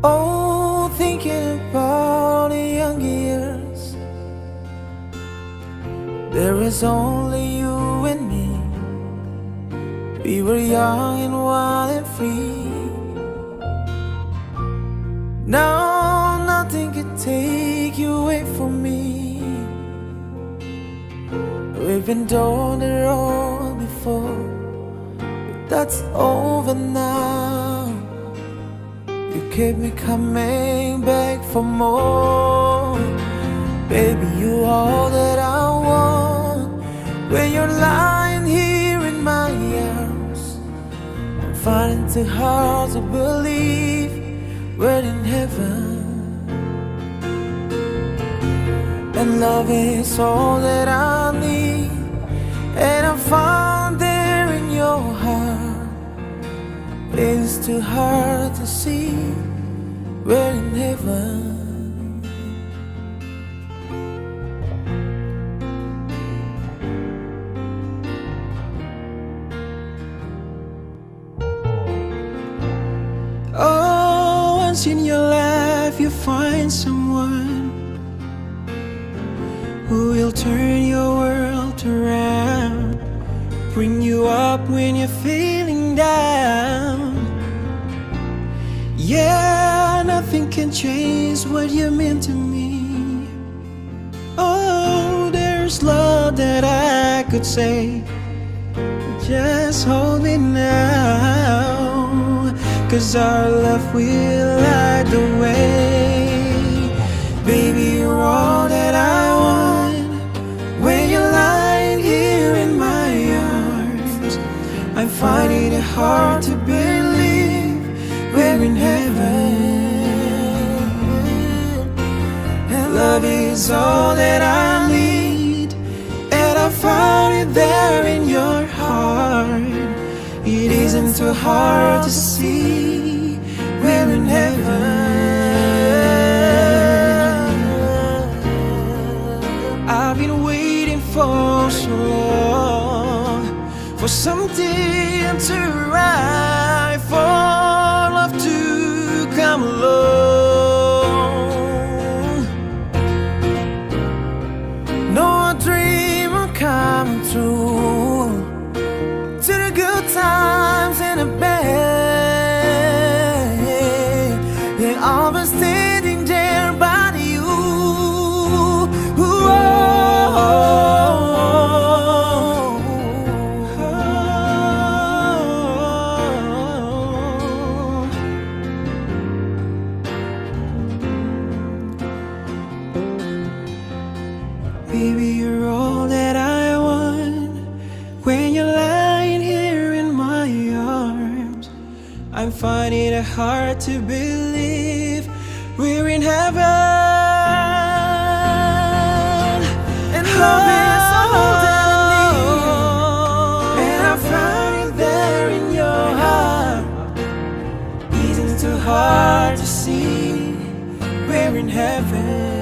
Oh, thinking about the young years, there is only you and me. We were young and wild and free. Now nothing can take you away from me. We've been down the road before, but that's over now. You keep me coming back for more. Baby, you all that I want. When you're lying here in my arms, I'm finding it too hard to believe we're in heaven. And love is all that I need, and I found there in your heart. It's too hard to see we're in heaven. Oh, once in your life you find someone who will turn your world around, bring you up when you're feeling down. Yeah, nothing can change what you meant to me. Oh, there's love that I could say. Just hold me now, 'cause our love will light the way. Baby, you're all that I want. When you're lying here in my arms, I'm finding it hard to believe we're in heaven. And love is all that I need, and I found it there in your heart. It isn't too hard to see we're in heaven. I've been waiting for so long, for something to arrive, for love to come along. No dream of coming true, to the good times and the bad. Yeah, I'll be standing there by you. Baby, you're all that I want. When you're lying here in my arms, I'm finding it hard to believe we're in heaven. And love is all that I need, and I found it there in your heart. Isn't too hard to see we're in heaven.